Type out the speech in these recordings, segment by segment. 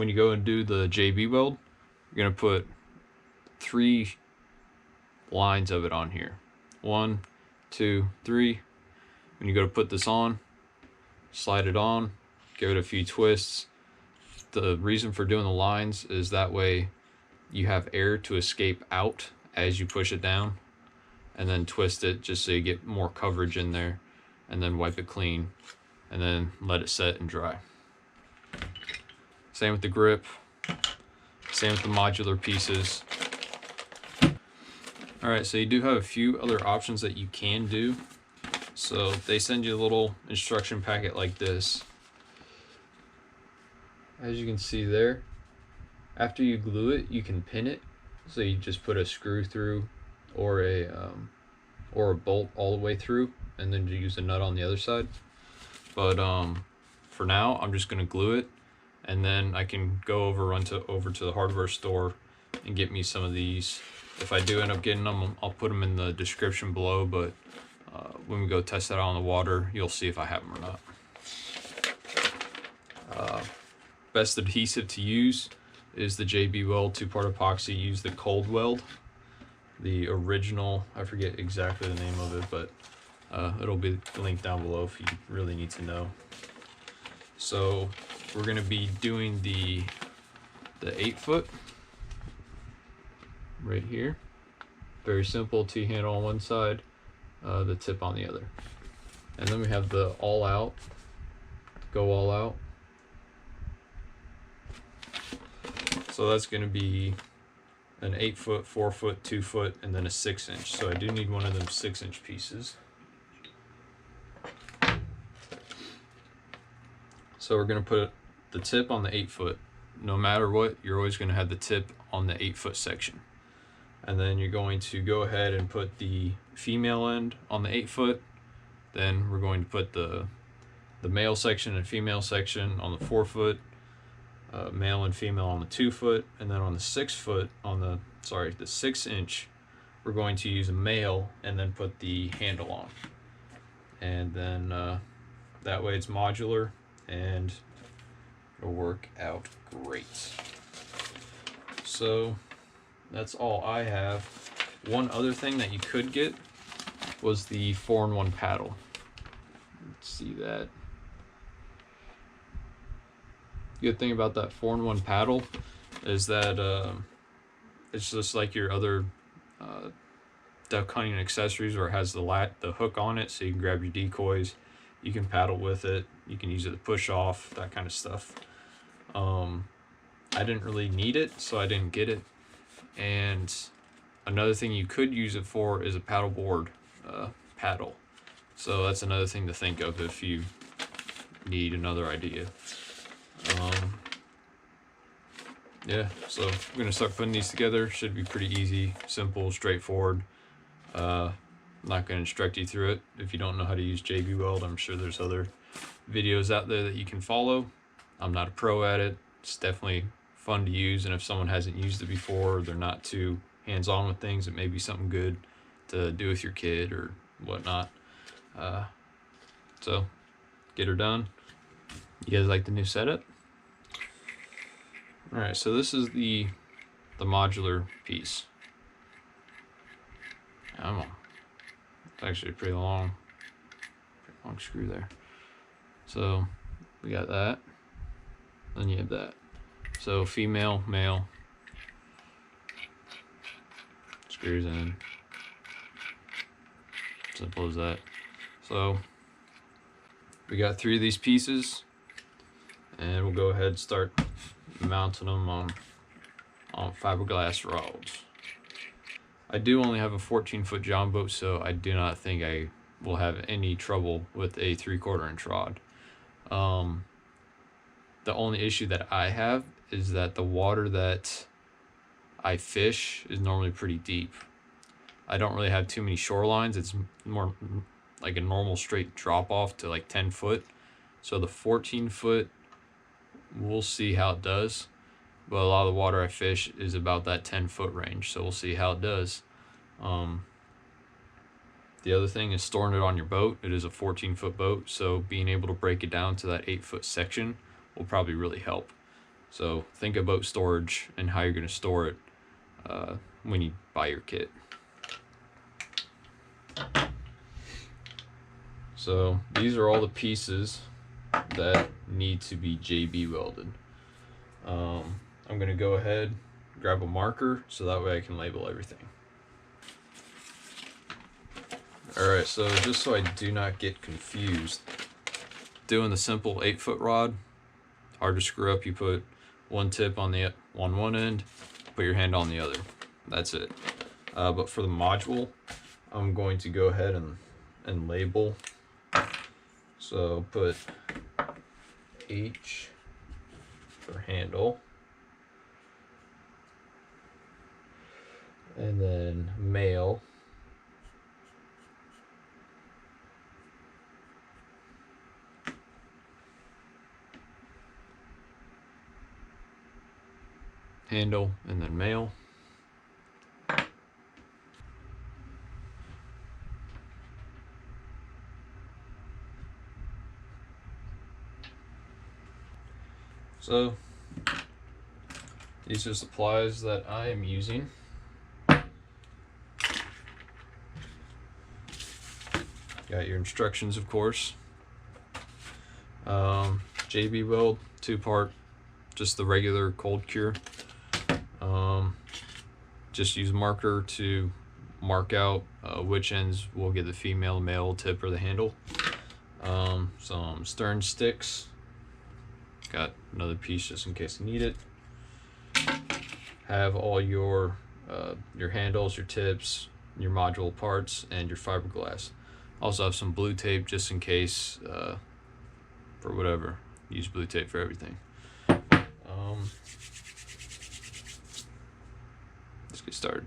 when you go and do the JB Weld, you're going to put 3 lines of it on here. 1, 2, 3. When you go to put this on, slide it on, give it a few twists. The reason for doing the lines is that way you have air to escape out as you push it down, and then twist it just so you get more coverage in there, and then wipe it clean, and then let it set and dry. Same with the grip, same with the modular pieces. Alright, so you do have a few other options that you can do. So they send you a little instruction packet like this. As you can see there, after you glue it, you can pin it. So you just put a screw through or a bolt all the way through, and then you use a nut on the other side. But for now, I'm just gonna glue it, and then I can go over to the hardware store and get me some of these. If I do end up getting them, I'll put them in the description below, but when we go test that out on the water, you'll see if I have them or not. Best adhesive to use is the JB Weld 2-part epoxy. Use the cold weld, the original. I forget exactly the name of it, but it'll be linked down below if you really need to know. So we're going to be doing the 8-foot right here. Very simple, T-handle on one side, the tip on the other. And then we have the all out, go all out. So that's going to be an 8-foot, 4-foot, 2-foot, and then a 6-inch. So I do need one of them 6-inch pieces. So we're going to put the tip on the 8-foot. No matter what, you're always going to have the tip on the 8-foot section. And then you're going to go ahead and put the female end on the 8-foot. Then we're going to put the male section and female section on the 4-foot. Male and female on the 2-foot, and then on the 6-foot, on the 6-inch, we're going to use a male and then put the handle on, and then that way it's modular and it'll work out great. So that's all I have. One other thing that you could get was the 4-in-1 paddle. Let's see that. Good thing about that 4-in-1 paddle is that it's just like your other duck hunting accessories, where it has the hook on it, so you can grab your decoys, you can paddle with it, you can use it to push off, that kind of stuff. I didn't really need it, so I didn't get it. And another thing you could use it for is a paddleboard paddle. So that's another thing to think of if you need another idea. Yeah, so we're gonna start putting these together. Should be pretty easy, simple, straightforward. I'm not gonna instruct you through it. If you don't know how to use JB Weld, I'm sure there's other videos out there that you can follow. I'm not a pro at it. It's definitely fun to use, and if someone hasn't used it before, or they're not too hands-on with things, it may be something good to do with your kid or whatnot. So get her done. You guys like the new setup? All right, so this is the modular piece. Come on. It's actually a pretty long screw there. So we got that. Then you have that. So female, male. Screws in. Simple as that. So we got 3 of these pieces, and we'll go ahead and start mounting them on fiberglass rods. I do only have a 14-foot John boat, so I do not think I will have any trouble with a 3/4 inch rod. The only issue that I have is that the water that I fish is normally pretty deep. I don't really have too many shorelines. It's more like a normal straight drop off to like 10 foot. So the 14-foot, we'll see how it does. But a lot of the water I fish is about that 10-foot range, so we'll see how it does. The other thing is storing it on your boat. It is a 14-foot boat, so being able to break it down to that 8-foot section will probably really help. So think about storage and how you're going to store it when you buy your kit. So these are all the pieces that need to be JB welded. I'm going to go ahead, grab a marker so that way I can label everything. Alright, so just so I do not get confused, doing the simple 8-foot rod, hard to screw up. You put one tip on one end, put your hand on the other. That's it. But for the module, I'm going to go ahead and label. So put H for handle, and then male, handle, and then male. So these are supplies that I am using. Got your instructions, of course. JB Weld 2-part, just the regular cold cure. Just use a marker to mark out which ends will get the female, male tip, or the handle. Some stern sticks. Got another piece just in case I need it. Have all your handles, your tips, your module parts, and your fiberglass. Also have some blue tape just in case, for whatever. Use blue tape for everything. Let's get started.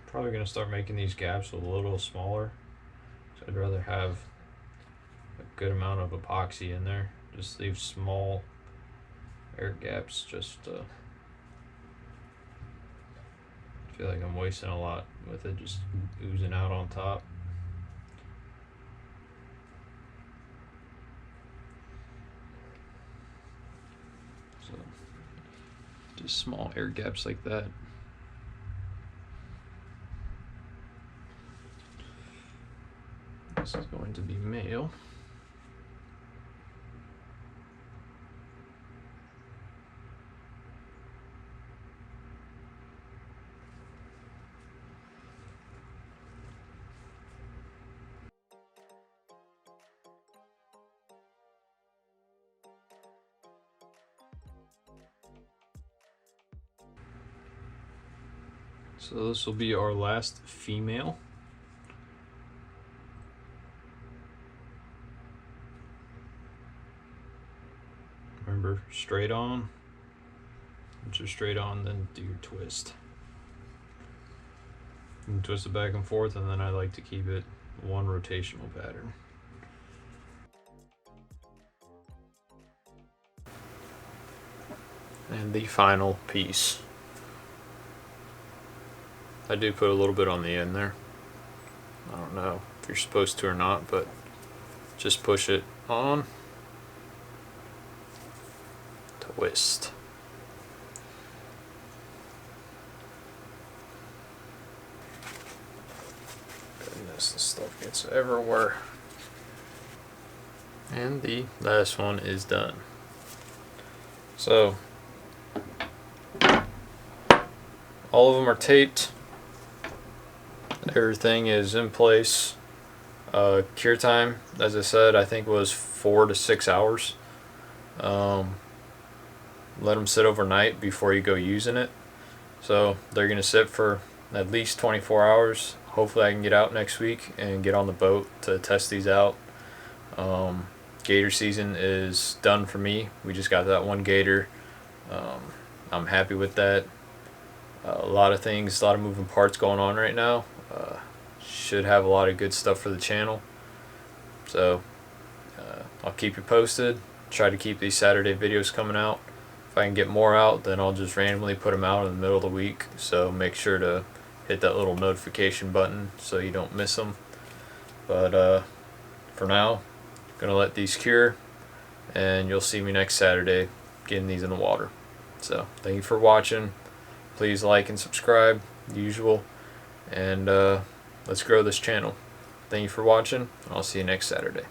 Probably going to start making these gaps a little smaller. So I'd rather have a good amount of epoxy in there. Just leave small air gaps. Just feel like I'm wasting a lot with it just oozing out on top. So just small air gaps like that. This is going to be male. So this will be our last female. Remember, straight on. Once you're straight on, then do your twist. And twist it back and forth, and then I like to keep it one rotational pattern. And the final piece. I do put a little bit on the end there. I don't know if you're supposed to or not, but just push it on. twist. Goodness, this stuff gets everywhere. And the last one is done. So all of them are taped. Everything is in place. Cure time, as I said, I think was 4 to 6 hours. Let them sit overnight before you go using it. So they're gonna sit for at least 24 hours. Hopefully I can get out next week and get on the boat to test these out. Gator season is done for me. We just got that one gator. I'm happy with that. A lot of things, a lot of moving parts going on right now. Should have a lot of good stuff for the channel. So I'll keep you posted. Try to keep these Saturday videos coming out. If I can get more out, then I'll just randomly put them out in the middle of the week. So make sure to hit that little notification button so you don't miss them. But for now, I'm gonna let these cure, and you'll see me next Saturday getting these in the water. So thank you for watching. Please like and subscribe, usual, and let's grow this channel. Thank you for watching. I'll see you next Saturday.